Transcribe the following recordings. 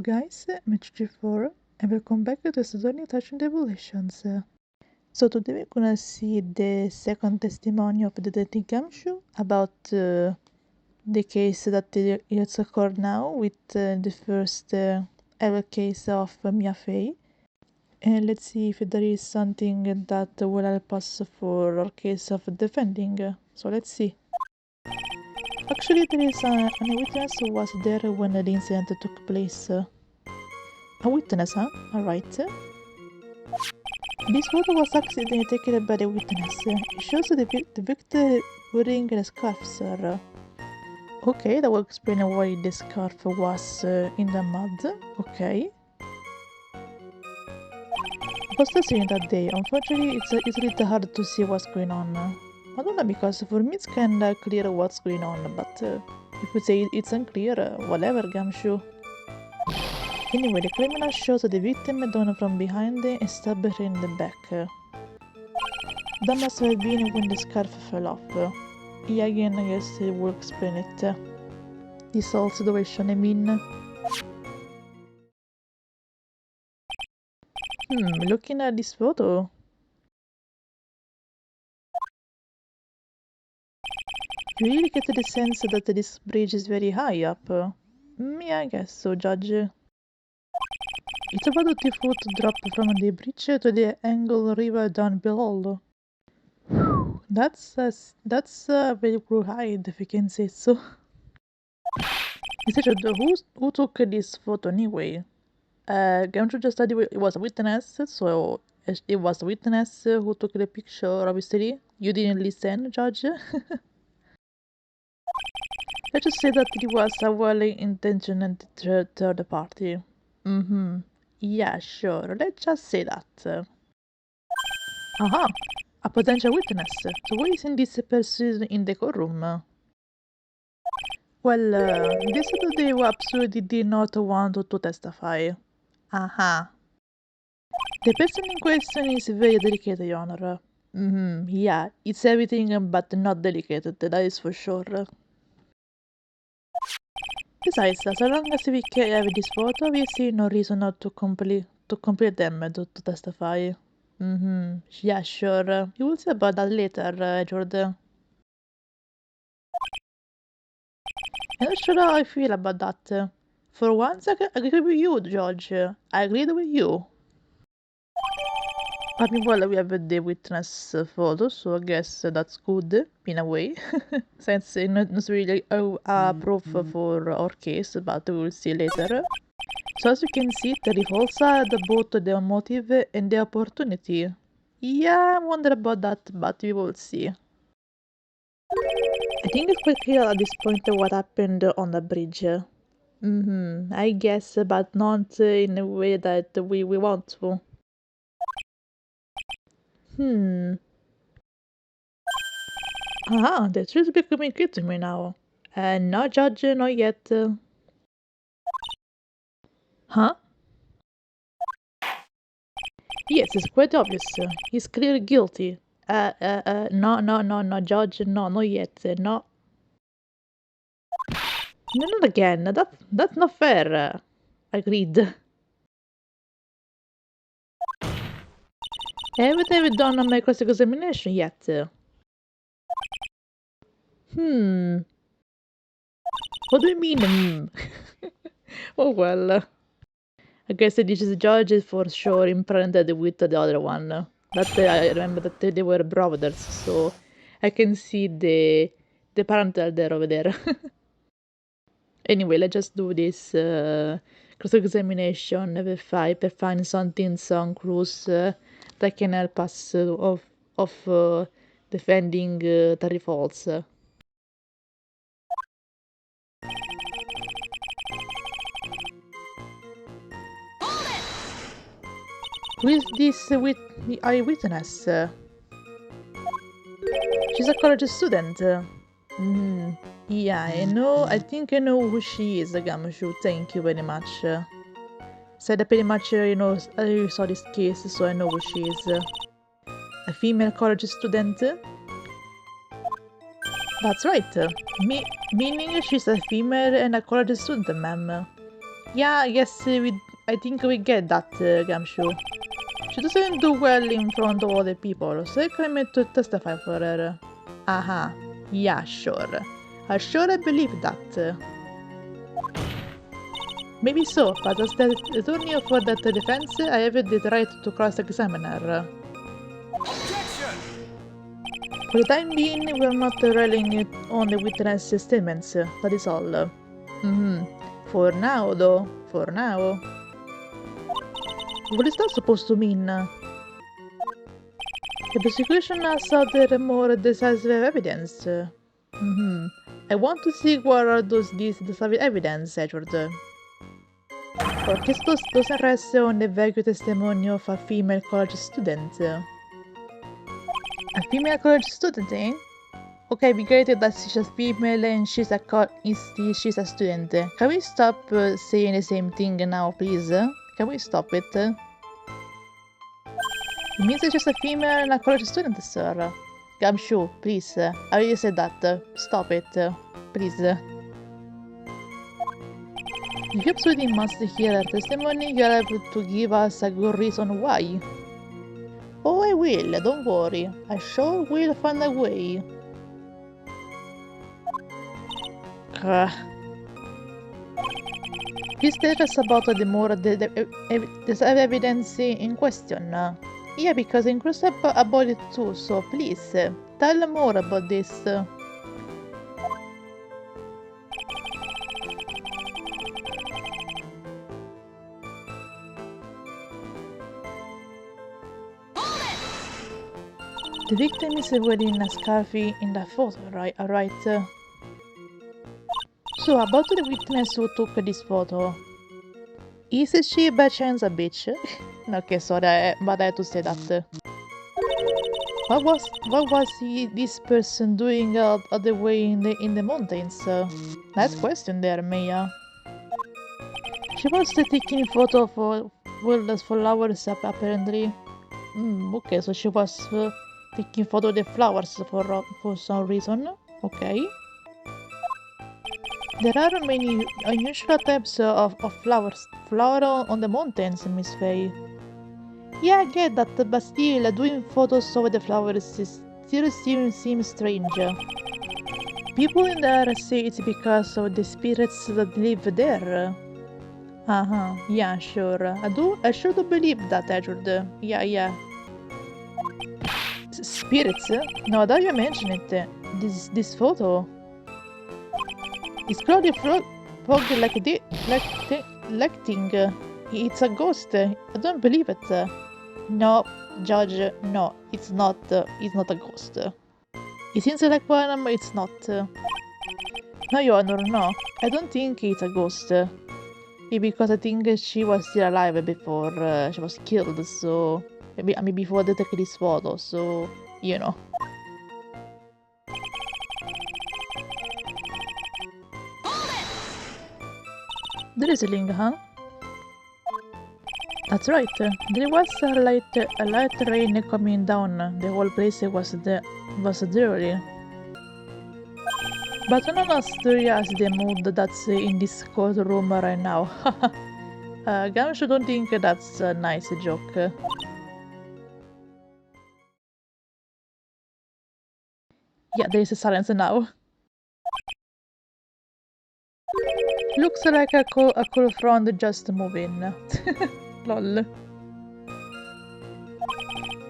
guys, I'm HG4 and welcome back to Studying Touching Tribulations. So today we're gonna see the second testimony of the detective Gamshu about the case that it's occurred now with the first ever case of Mia Fey. And let's see if there is something that will help us for our case of defending. So let's see. Actually, there is a witness who was there when the incident took place. A witness, huh? Alright. This photo was actually taken by the witness. It shows the victim wearing a scarf, sir. Okay, that will explain why the scarf was in the mud. Okay. I was listening that day. Unfortunately, it's a little hard to see what's going on. I don't know, because for me it's kinda clear what's going on, but if you say it's unclear, whatever, Gamshu. Anyway, the criminal shows the victim down from behind and stabbed her in the back. That must have been when the scarf fell off. Yeah, again, I guess it will explain it. This whole situation, I mean. Looking at this photo. You really get the sense that this bridge is very high up. Yeah, I guess so, Judge. It's about 20 foot drop from the bridge to the Angle River down below. That's very high, if you can say so. Who took this photo anyway? Gamchu just said it was a witness, so it was a witness who took the picture, obviously. You didn't listen, Judge? Let's just say that it was a well-intentioned third party. Yeah, sure, let's just say that. Aha! A potential witness. So why isn't this person in the courtroom? Well, they said that they absolutely did not want to testify. Aha. The person in question is very delicate, Your Honor. Yeah, it's everything but not delicate, that is for sure. Besides, so long as we can have this photo, we see no reason not to complete them to testify. Yeah, sure. You will see about that later, Jordan. I'm not sure how I feel about that. For once, I agree with you, George. I agreed with you. I mean, well, we have the witness photo, so I guess that's good, in a way. Since it's not really a proof for our case, but we will see later. So as you can see, it revolves both the motive and the opportunity. Yeah, I wonder about that, but we will see. I think it's quite clear at this point what happened on the bridge. I guess, but not in a way that we want to. The truth is becoming clear to me now. No judge, not yet. Huh? Yes, it's quite obvious. He's clearly guilty. No, judge, no, not yet. No. No, not again. That's not fair. Agreed. I haven't even done my cross-examination yet. What do you mean? Oh well. I guess this is judge is for sure imprinted with the other one. That I remember that they were brothers, so I can see the parental there over there. Anyway, let's just do this cross-examination level 5 per find something, some clues that can help us of defending the false. Who is this eyewitness? She's a college student. Yeah, I think I know who she is, Gamushu. Thank you very much. Said pretty much, I saw this case, so I know who she is. A female college student? That's right. Meaning she's a female and a college student, ma'am. Yeah, I guess I think we get that, Gamshu. She doesn't do well in front of other people, so I came to testify for her. Aha, yeah, sure. I believe that. Maybe so, but as the attorney for that defense, I have the right to cross-examine her. Objection! For the time being, we are not relying on the witness statements, that is all. For now, though. For now. What is that supposed to mean? The prosecution has other more decisive evidence. I want to see what are these decisive evidence, Edward. Porque esto doesn't rest on the vague testimony of a female college student. A female college student, eh? Okay, we get it that she's a female and she's a student. Can we stop saying the same thing now, please? Can we stop it? It means she's just a female and a college student, sir. Gamshu, please. I already said that. Stop it. Please. If you absolutely must hear her testimony, you have to give us a good reason why. Oh, I will, don't worry. I sure will find a way. Please tell us about the more the evidence in question. Yeah, because I'm curious about it too, so please, tell more about this. The victim is wearing a scarf in the photo, right? So, about the witness who took this photo. Is she by chance a bitch? Okay, sorry, but I had to say that. What was this person doing all the way in the mountains? Nice question there, Maya. She was taking photo for wilderness flowers apparently. Okay, so she was taking photo of the flowers for some reason. Okay. There are many unusual types of flowers. Flower on the mountains, Miss Faye. Yeah, I get that, but still, doing photos of the flowers still seems strange. People in there say it's because of the spirits that live there. Yeah, sure. I sure do believe that, Edward. Yeah. Spirits? No, that you mention it. This photo. It's cloudy fog like thing. It's a ghost. I don't believe it. No, Judge, no, it's not a ghost. It seems like one, but it's not. No, Your Honor, no. I don't think it's a ghost. Because I think she was still alive before she was killed, so... Maybe before they took this photo, so... You know. Drizzling, huh? That's right. There was a light rain coming down. The whole place was dirty. But none of us has the mood that's in this courtroom right now. Gamshu don't think that's a nice joke. Yeah, there is a silence now. Looks like a cool front just moving. Lol.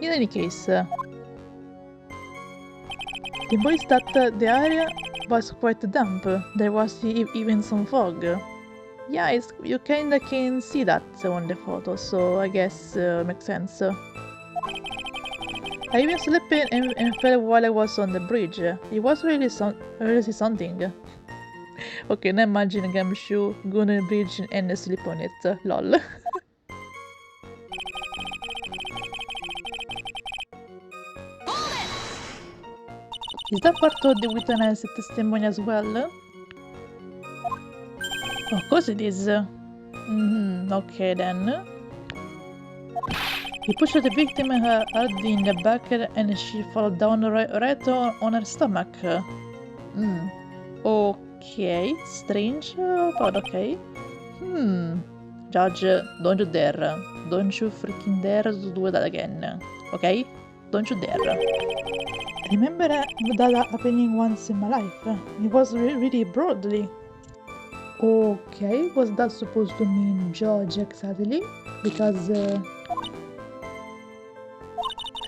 In any case, the boys that the area was quite damp. There was even some fog. Yeah, you kinda can see that on the photo, so I guess makes sense. I even slept and fell while I was on the bridge. It was really something. Okay, now imagine Gamshu go on the bridge and sleep on it. Lol. Is that part of the witness testimony as well? Of course it is. Okay then. He pushed the victim hard in the back and she fell down right on her stomach. Okay, strange, but okay. Judge, don't you dare. Don't you freaking dare to do that again. Okay? Don't you dare. I remember that happening once in my life. It was really broadly. Okay, was that supposed to mean George exactly? Because are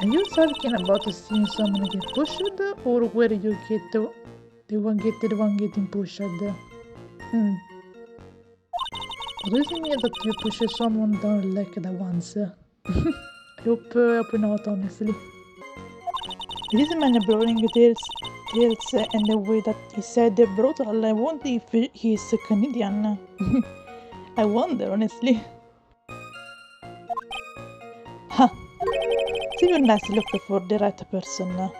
you talking about seeing someone get pushed, or where you get the one getting pushed? What does it mean that you push someone down like that once? I hope not, honestly. This man blowing tails and the way that he said brutal, I wonder if he's Canadian. I wonder, honestly. Ha! See you nice look for the right person.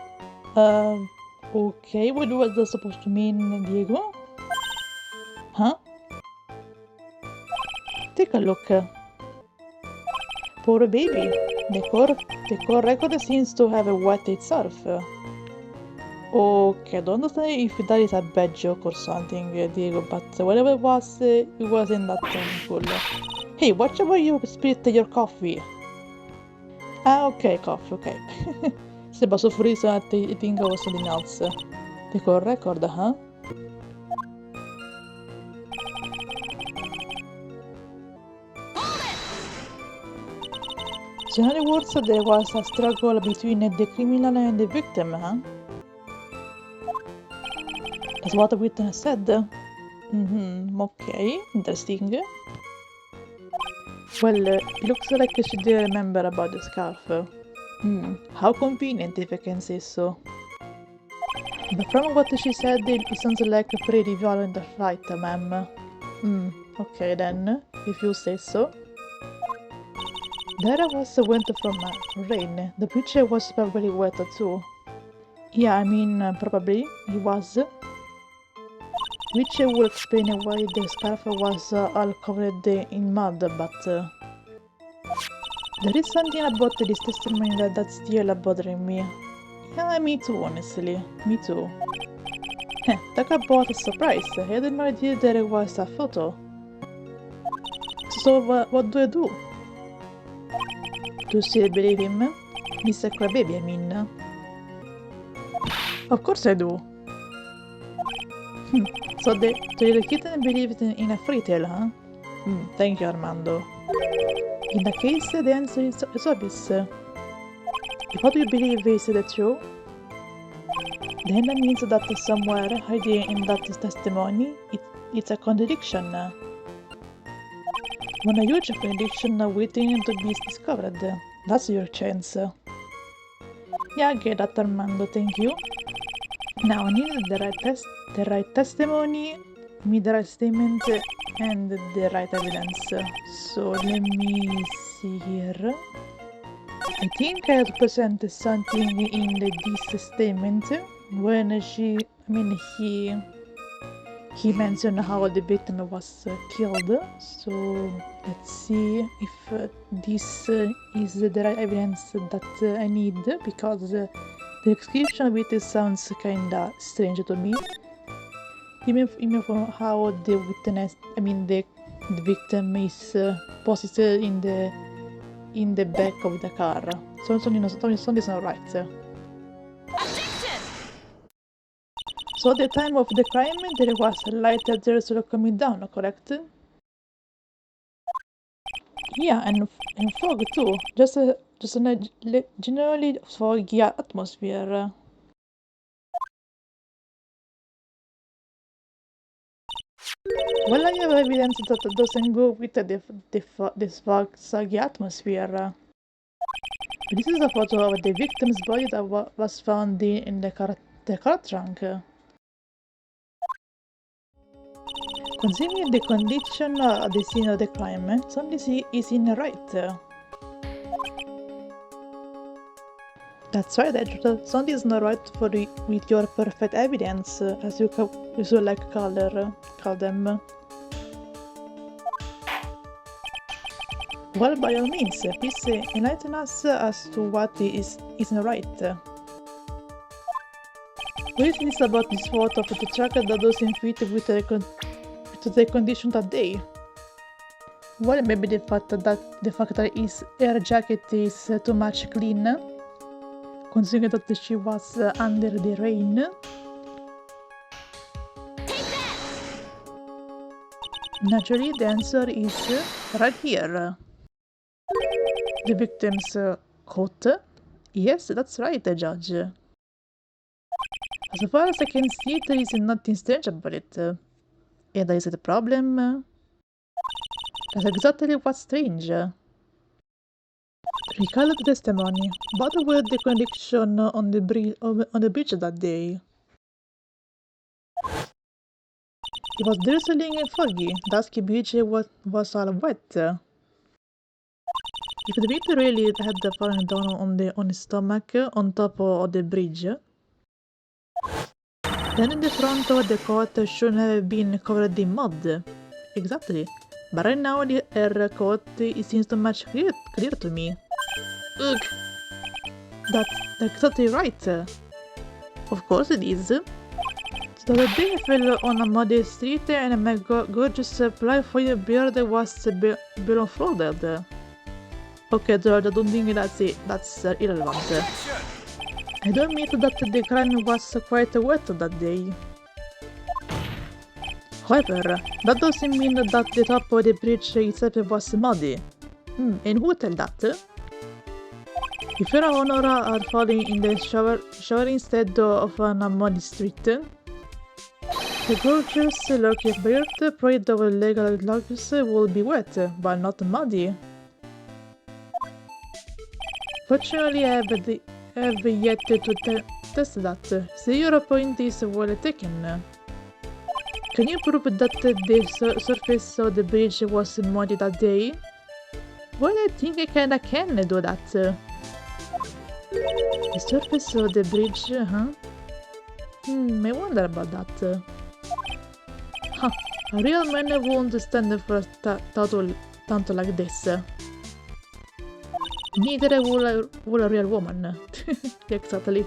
Okay, what was that supposed to mean, Diego? Huh? Take a look. Poor baby. The core record seems to have wet itself. Okay, I don't understand if that is a bad joke or something, Diego, but whatever it wasn't that cool. Hey, watch out you split your coffee. Ah, okay, coffee, okay. Sembra soffrire, so I think it was something else. The core record, huh? So in other words, there was a struggle between the criminal and the victim, huh? That's what the witness said. Okay, interesting. Well, it looks like she did remember about the scarf. How convenient if I can say so. But from what she said, it sounds like a pretty violent fight, ma'am. Okay then, if you say so. There was a winter from rain. The picture was probably wet too. Yeah, I mean, probably it was. Which will explain why the scarf was all covered in mud, but there is something about this testimony that's still bothering me. Yeah, me too, honestly. Me too. Talk about a surprise. I had no idea there was a photo. So what do I do? Do you still believe him? Mr. Crybaby, I mean. Of course I do. So the little kitten believed in a fairy tale, huh? Thank you, Armando. In that case, the answer is obvious. If what you believe is the truth, then that means that somewhere hiding in that testimony, it's a contradiction. When a huge contradiction waiting to be discovered, that's your chance. Yeah, I get that, Armando, thank you. Now I need the right testimony, the right statement, and the right evidence. So let me see here. I think I have presented something in this statement when he mentioned how the victim was killed. So let's see if this is the right evidence that I need, because the description of it sounds kinda strange to me. Even from how the witness, the victim is posited in the back of the car. So something is not right. Objection! So at the time of the crime, there was a light that coming down, correct? Yeah, and fog too. Just a generally foggy atmosphere. Well, I have evidence that doesn't go with this foggy atmosphere. This is a photo of the victim's body that was found in the car trunk. Considering the condition at the scene of the crime, something is in right. That's right, Edward. Something is not right with your perfect evidence, as you like call them. Well, by all means, please enlighten us as to what isn't right. What is this about this photo of the truck that doesn't fit with the condition that day? Well, maybe the fact that his air jacket is too much clean, considering that she was under the rain. Naturally, the answer is right here. The victim's coat. Yes, that's right, Judge. As far as I can see, there is nothing strange about it. And is it a problem? That's exactly what's strange. Recall the testimony. What were the conditions on the bridge that day? It was drizzling and foggy. Dusky beach was all wet. If the victim really had fallen down on his stomach on top of the bridge, then the front of the coat shouldn't have been covered in mud. Exactly. But right now her coat seems too much clear to me. Ugh. That's exactly right. Of course it is. So the day I fell on a muddy street and my gorgeous plywood beard was blindfolded. Okay, George, I don't think that's irrelevant. I don't mean that the crime was quite wet that day. However, that doesn't mean that the top of the bridge itself was muddy. And who tell that? If your owner are falling in the shower instead of on a muddy street, the gorgeous lucky beard pride of legal logs will be wet, but not muddy. Fortunately, I have yet to test that, so your point is well taken. Can you prove that the surface of the bridge was muddy that day? Well, I think I kinda can do that. The surface of the bridge, huh? I wonder about that. Huh, a real man won't stand for tanto like this. Neither will a real woman. Exactly.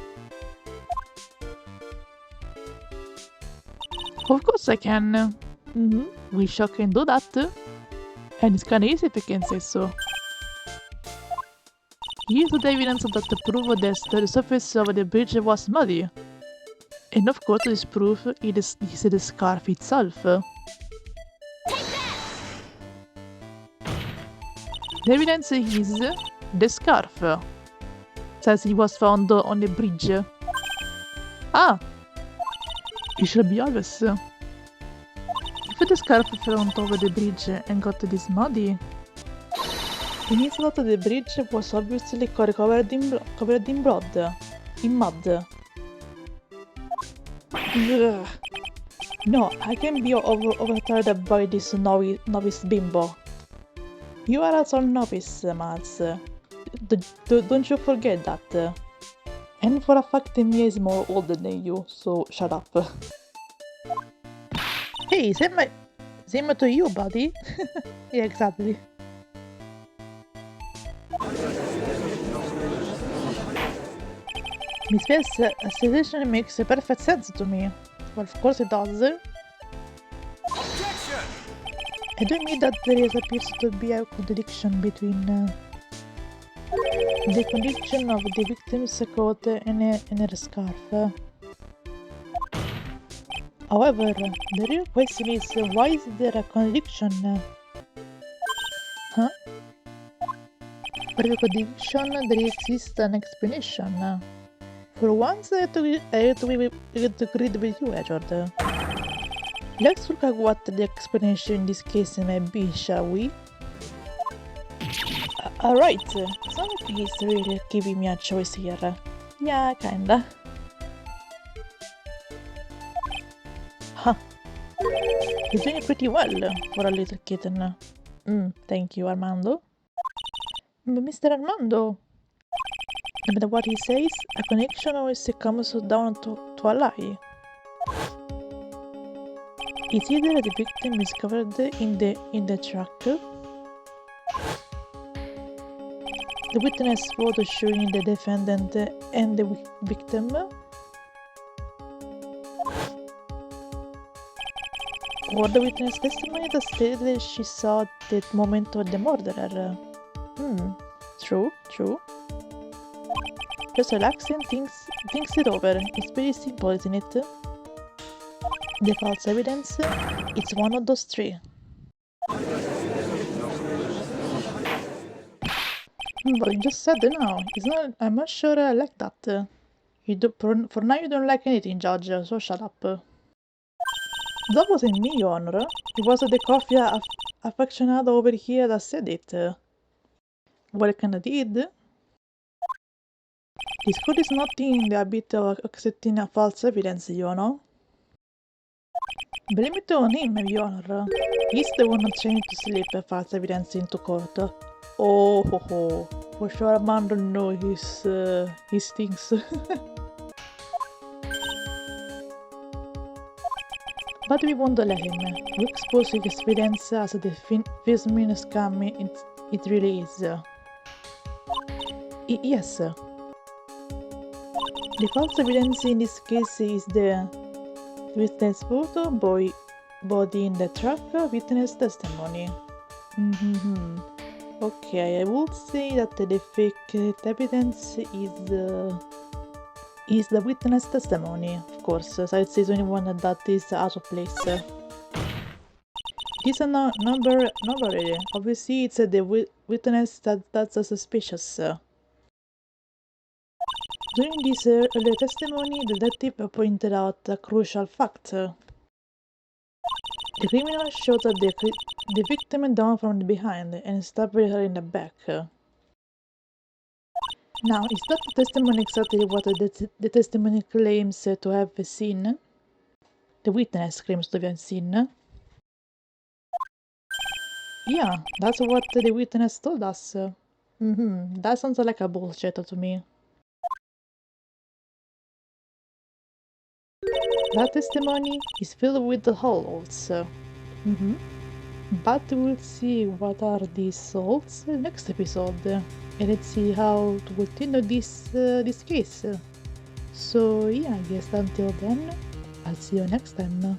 Of course I can. We sure can do that. And it's kinda easy if I can say so. Here's the evidence that prove that the surface of the bridge was muddy. And of course this proof is the scarf itself. The evidence is the scarf. Says it was found on the bridge. Ah! It should be obvious. If the scarf fell on top of the bridge and got this muddy, it means that the bridge was obviously covered in blood. In mud. Ugh. No, I can be overturned by this novice bimbo. You are also a novice, Mads. Don't you forget that. And for a fact, Mia is more older than you, so shut up. Hey, same to you, buddy. Yeah, exactly. Miss Vess, a suggestion makes perfect sense to me. Well, of course it does. I don't mean that there appears to be a contradiction between the condition of the victim's coat and her scarf. However, the real question is, why is there a contradiction? Huh? For the contradiction, there exists an explanation. For once, I have to agree with you, Edward. Let's look at what the explanation in this case may be, shall we? Alright, so he's really giving me a choice here. Yeah, kinda. Huh. You're doing pretty well for a little kitten. Thank you, Armando. Mr. Armando! No matter what he says, a connection always comes down to a lie. It's either the victim is covered in the truck, the witness photo showing the defendant and the victim, Or the witness testimony that stated that she saw that moment of the murderer. True, true. Just relax and think it over. It's pretty simple, isn't it? The false evidence, it's one of those three. But you just said it now. It's not. I'm not sure I like that. You do for now. You don't like anything, Judge. So shut up. That wasn't me, Your Honor. It was the coffee affectionado over here that said it. What I kinda did? This court is not in the habit of accepting a false evidence, you know. Blame it on him, Your Honor. He's the one trying to slip false evidence into court. Oh ho ho. For sure, man don't know his things. But we won't let him. We expose his experience as the fismin scam it really is. Yes. The false evidence in this case is the witness photo, body in the truck, witness testimony. Okay, I would say that the fake evidence is the witness testimony, of course, so I'd say anyone that is out of place. This number really. Obviously it's the witness that's suspicious. During this early testimony, the detective pointed out a crucial fact. The criminal shot at the victim down from behind and stabbed her in the back. Now, is that the testimony exactly what the testimony claims to have seen? The witness claims to have seen? Yeah, that's what the witness told us. That sounds like a bullshit to me. That testimony is filled with the holes. But we'll see what are these holes next episode, and let's see how to continue this case. So yeah, I guess until then, I'll see you next time.